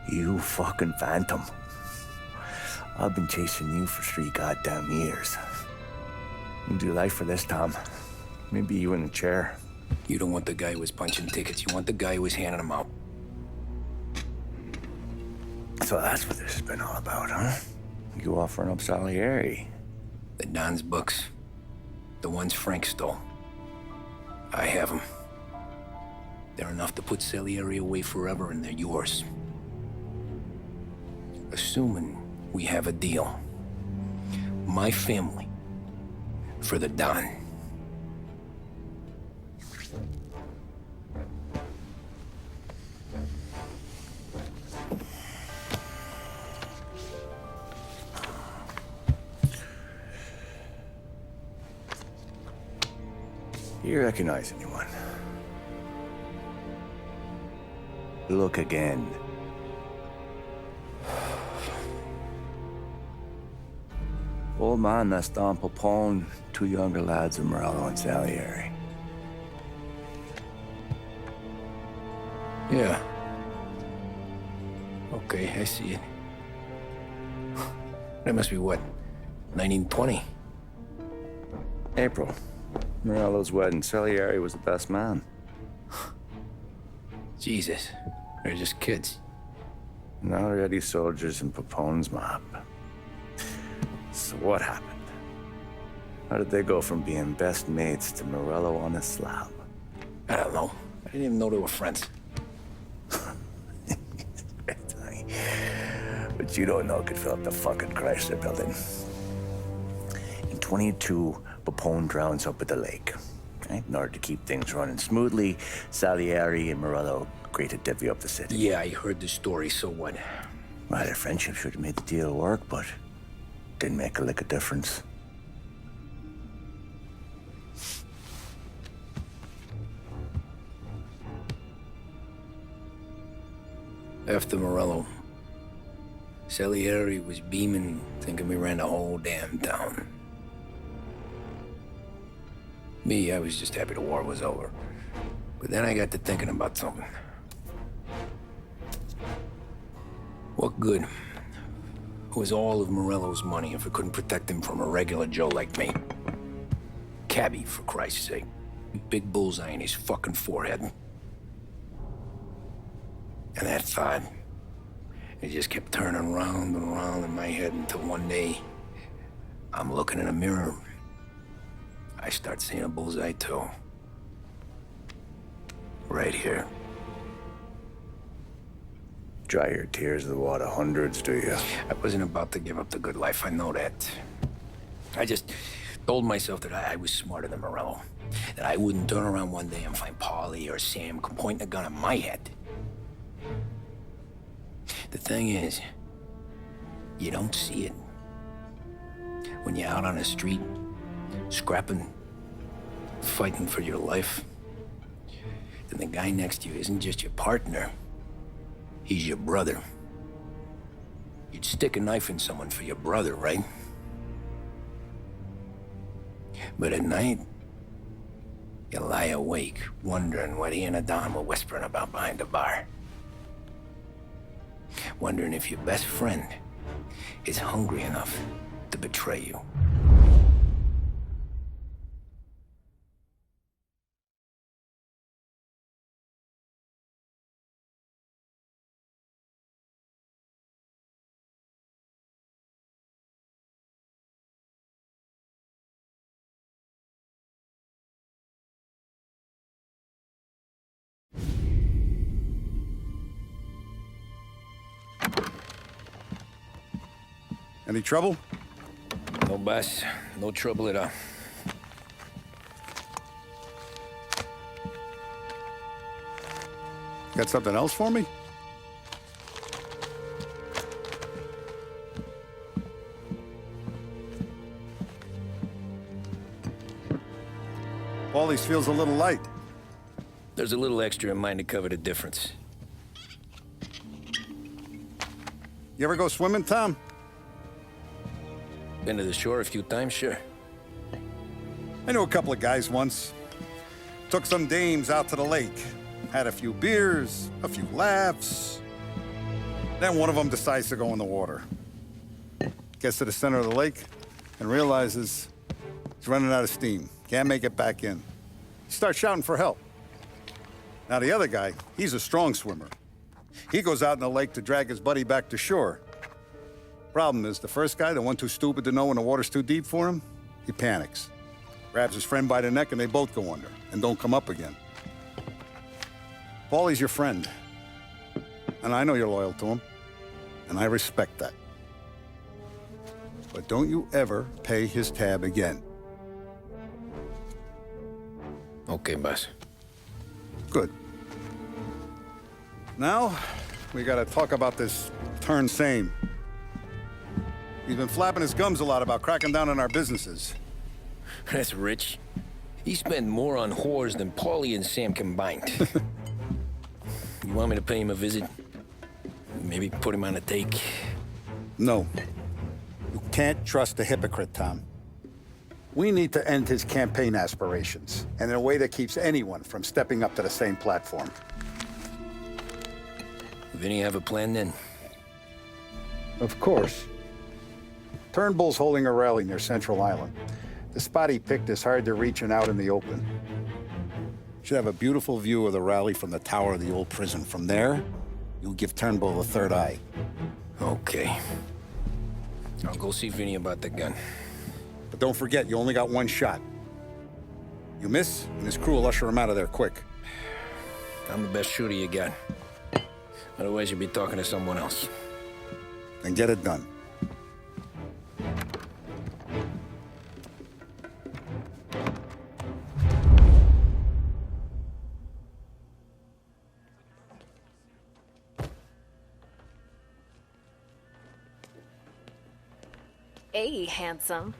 You fucking phantom. I've been chasing you for 3 goddamn years. You do life for this, Tom. Maybe you in the chair. You don't want the guy who was punching tickets. You want the guy who was handing them out. So that's what this has been all about, huh? You offering up Salieri. The Don's books. The ones Frank stole. I have them. They're enough to put Salieri away forever, and they're yours. Assuming we have a deal. My family for the Don. You recognize anyone? Look again. Old man, that's Don Popone, 2 younger lads of Morello and Salieri. Yeah. Okay, I see it. That must be what, 1920? April. Morello's wedding. Salieri was the best man. Jesus, they're just kids. Now already soldiers in Popone's mob. So what happened? How did they go from being best mates to Morello on a slab? I don't know. I didn't even know they were friends. But you don't know could fill up the fucking Chrysler building. In 22, Popone drowns up at the lake. Right? In order to keep things running smoothly, Salieri and Morello agreed to divvy up the city. Yeah, I heard the story, so what? Well, their friendship should have made the deal work, but didn't make a lick of difference. After Morello, Salieri was beaming, thinking we ran the whole damn town. Me, I was just happy the war was over. But then I got to thinking about something. What good was all of Morello's money if it couldn't protect him from a regular Joe like me? Cabby, for Christ's sake. Big bullseye in his fucking forehead. And that thought, it just kept turning round and round in my head until one day, I'm looking in a mirror. I start seeing a bullseye too. Right here. Dry your tears of the water hundreds, do you? I wasn't about to give up the good life, I know that. I just told myself that I was smarter than Morello. That I wouldn't turn around one day and find Paulie or Sam pointing a gun at my head. The thing is, you don't see it. When you're out on the street, scrapping, fighting for your life, then the guy next to you isn't just your partner, he's your brother. You'd stick a knife in someone for your brother, right? But at night, you lie awake, wondering what he and Adam were whispering about behind the bar. Wondering if your best friend is hungry enough to betray you. Any trouble? No, boss. No trouble at all. Got something else for me? Paulie's feels a little light. There's a little extra in mine to cover the difference. You ever go swimming, Tom? Been to the shore a few times, sure. I knew a couple of guys once. Took some dames out to the lake. Had a few beers, a few laughs. Then one of them decides to go in the water. Gets to the center of the lake and realizes he's running out of steam. Can't make it back in. He starts shouting for help. Now the other guy, he's a strong swimmer. He goes out in the lake to drag his buddy back to shore. Problem is, the first guy, the one too stupid to know when the water's too deep for him, he panics. Grabs his friend by the neck and they both go under and don't come up again. Paulie's your friend. And I know you're loyal to him. And I respect that. But don't you ever pay his tab again. Okay, boss. Good. Now, we gotta talk about this turn same. He's been flapping his gums a lot about cracking down on our businesses. That's rich. He spent more on whores than Paulie and Sam combined. You want me to pay him a visit? Maybe put him on a take? No. You can't trust a hypocrite, Tom. We need to end his campaign aspirations, and in a way that keeps anyone from stepping up to the same platform. Vinny have a plan then? Of course. Turnbull's holding a rally near Central Island. The spot he picked is hard to reach and out in the open. Should have a beautiful view of the rally from the tower of the old prison. From there, you'll give Turnbull a third eye. Okay. I'll go see Vinny about the gun. But don't forget, you only got one shot. You miss, and his crew will usher him out of there quick. I'm the best shooter you got. Otherwise, you'll be talking to someone else. Then get it done. Hey, handsome.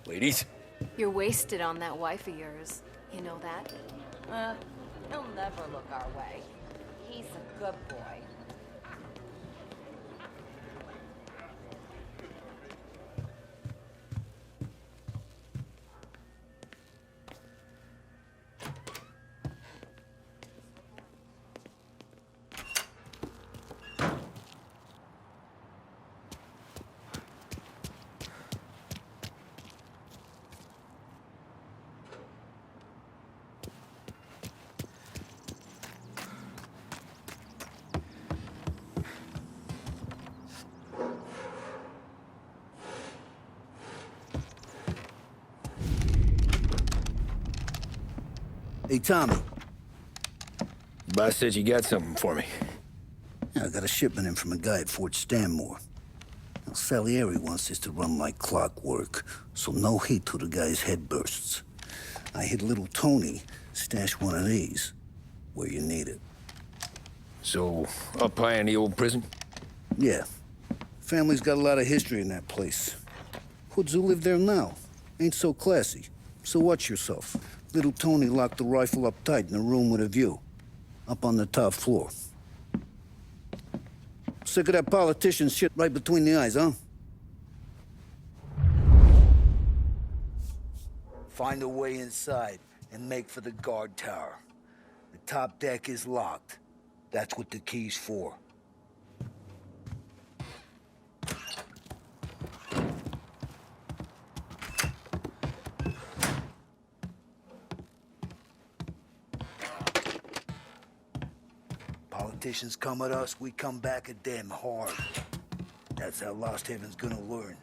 Ladies? You're wasted on that wife of yours. You know that? He'll never look our way. He's a good boy. Hey, Tommy. Boss said you got something for me. Yeah, I got a shipment in from a guy at Fort Stanmore. Now, Salieri wants this to run like clockwork, so no heat till the guy's head bursts. I hit little Tony, stash one of these where you need it. So, up high in the old prison? Yeah. Family's got a lot of history in that place. Hoods who live there now ain't so classy. So watch yourself. Little Tony locked the rifle up tight in a room with a view. Up on the top floor. Sick of that politician shit right between the eyes, huh? Find a way inside and make for the guard tower. The top deck is locked. That's what the key's for. Politicians come at us, we come back at them hard. That's how Lost Haven's gonna learn.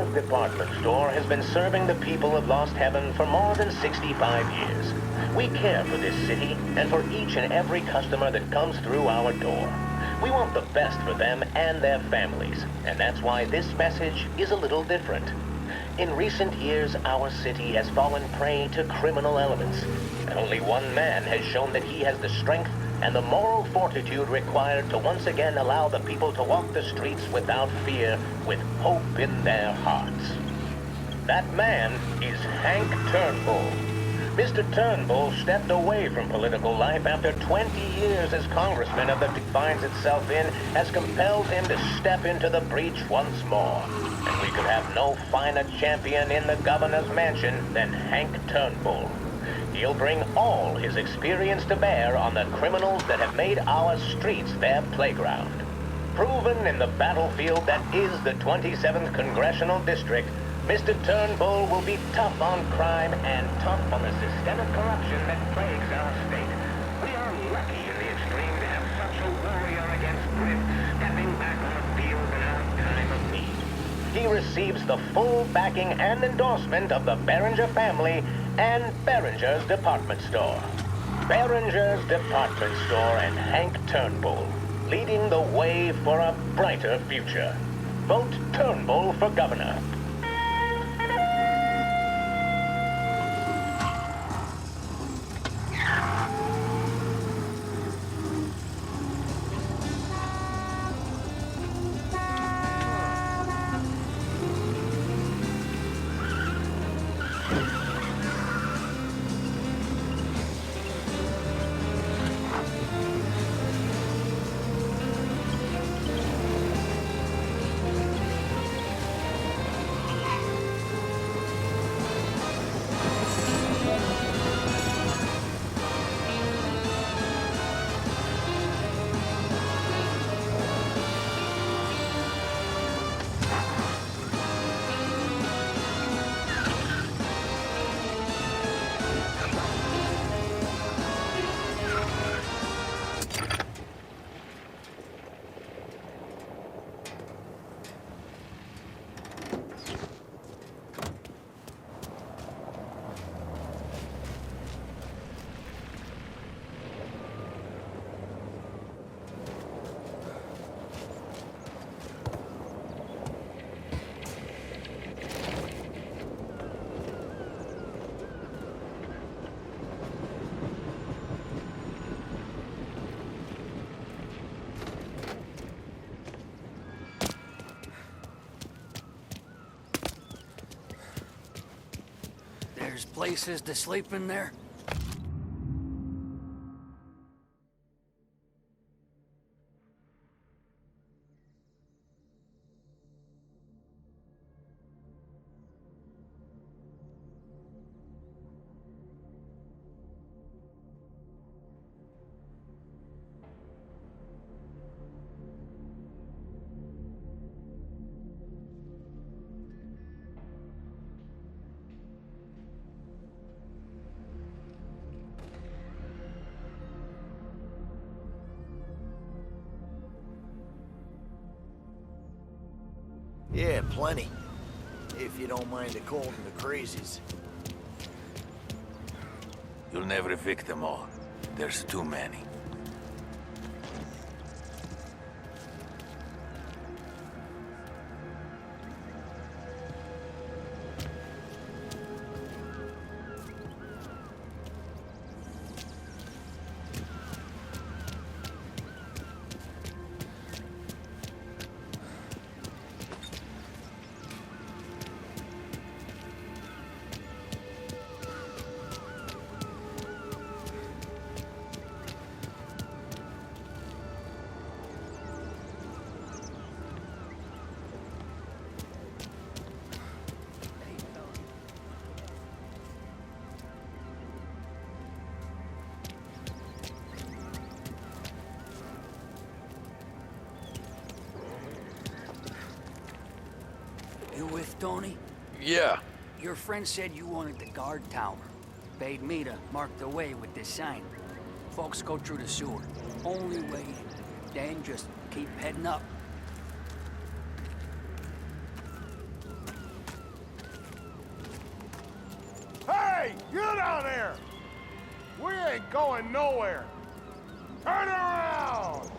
Berenger's department store has been serving the people of Lost Heaven for more than 65 years. We care for this city and for each and every customer that comes through our door. We want the best for them and their families, and that's why this message is a little different. In recent years, our city has fallen prey to criminal elements, and only one man has shown that he has the strength and the moral fortitude required to once again allow the people to walk the streets without fear, with hope in their hearts. That man is Hank Turnbull. Mr. Turnbull stepped away from political life after 20 years as congressman of the finds itself in has compelled him to step into the breach once more. And we could have no finer champion in the governor's mansion than Hank Turnbull. He'll bring all his experience to bear on the criminals that have made our streets their playground. Proven in the battlefield that is the 27th Congressional District, Mr. Turnbull will be tough on crime and tough on the systemic corruption that plagues our state. We are lucky in the extreme to have such a warrior against grit stepping back on the field in our time of need. He receives the full backing and endorsement of the Berenger family and Berenger's department store. Berenger's department store and Hank Turnbull, leading the way for a brighter future. Vote Turnbull for governor. There's places to sleep in there? Yeah, plenty. If you don't mind the cold and the crazies. You'll never evict them all. There's too many. You with Tony? Yeah. Your friend said you wanted the guard tower. Paid me to mark the way with this sign. Folks go through the sewer. Only way in. Then just keep heading up. You down there! We ain't going nowhere! Turn around!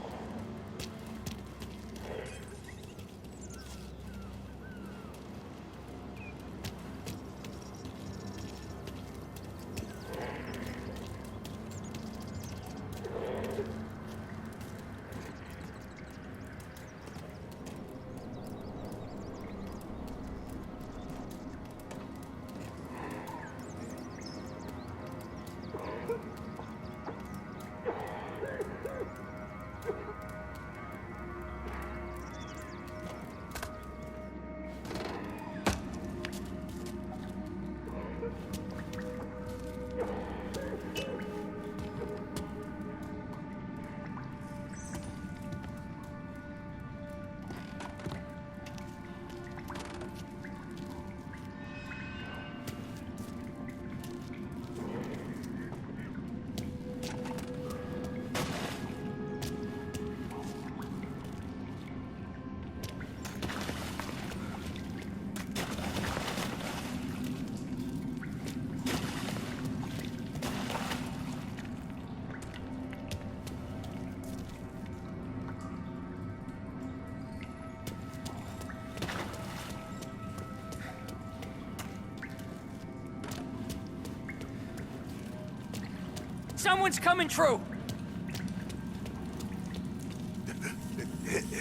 Someone's coming through!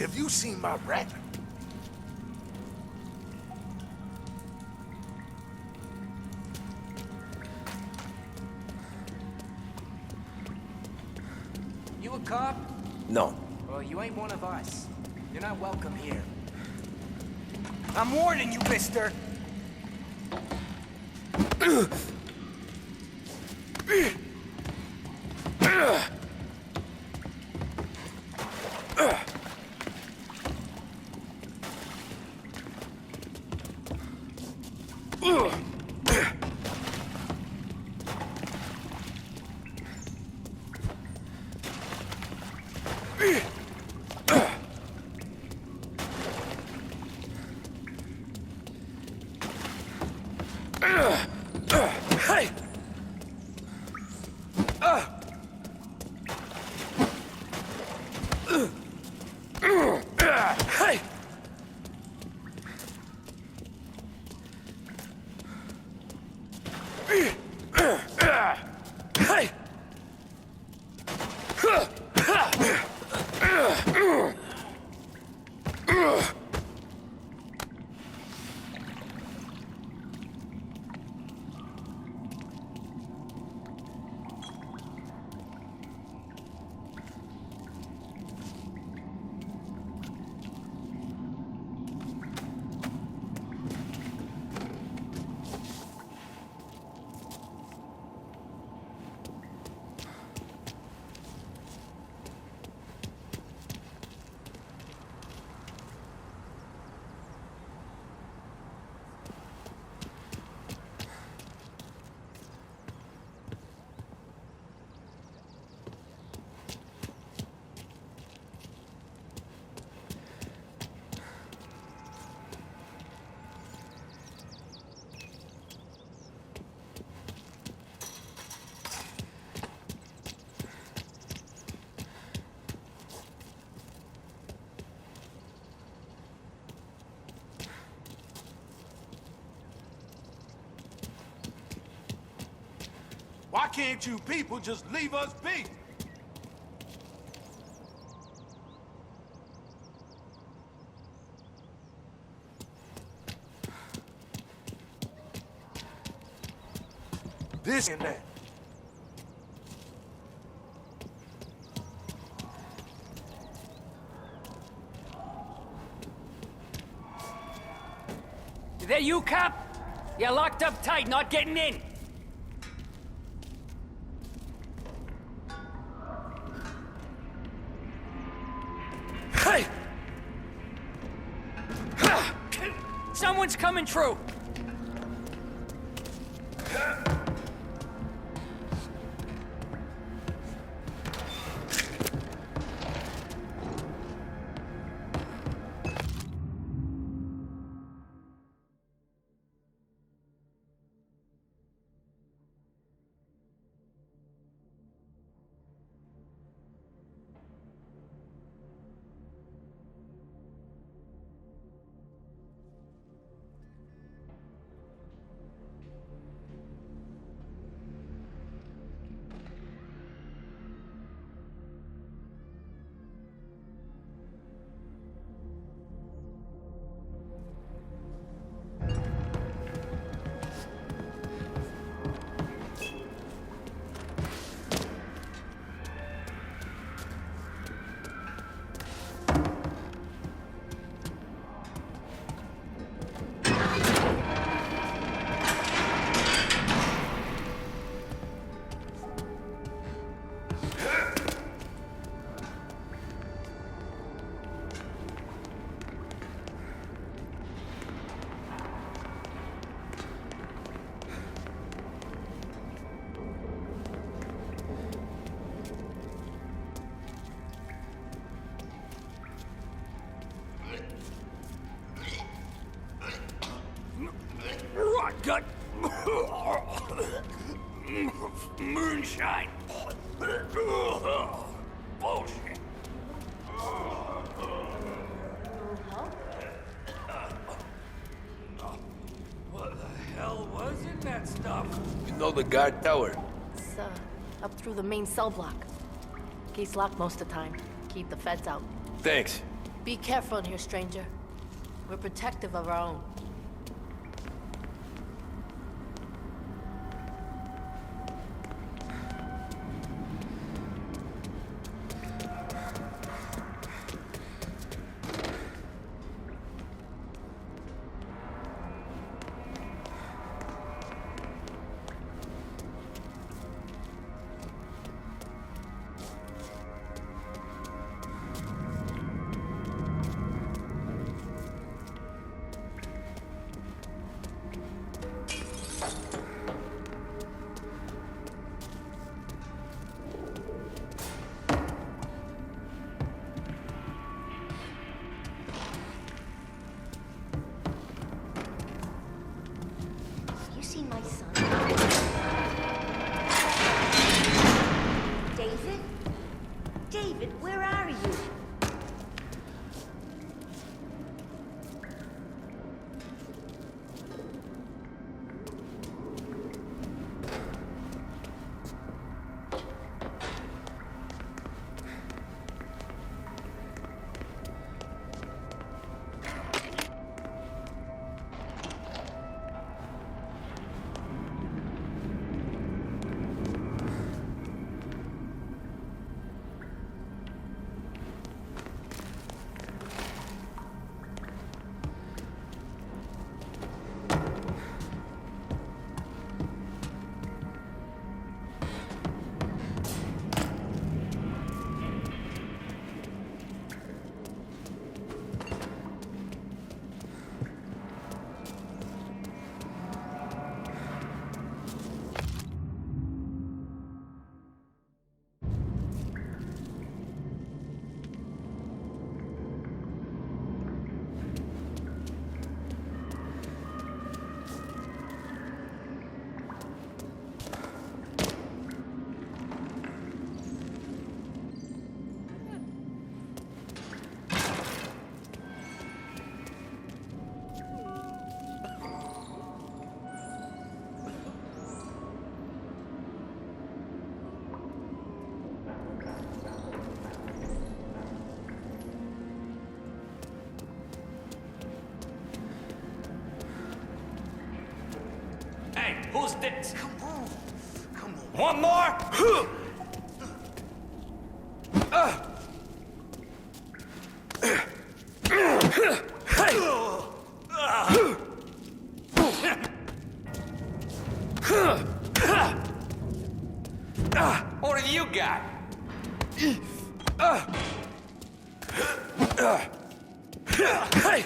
Have you seen my rat? You a cop? No. Well, you ain't one of us. You're not welcome here. I'm warning you, mister! Hey! Hey! Hey! Why can't you people just leave us be? This and that. Is that you, cop? You're locked up tight, not getting in. Hey! Someone's coming through. got moonshine. Bullshit. What the hell was in that stuff? You know the guard tower? It's, up through the main cell block. Gate's locked most of the time. Keep the feds out. Thanks. Be careful in here, stranger. We're protective of our own. You see my son? David? David, where are you? Who's this? Come on. Come on. One more? What have you got? Hey!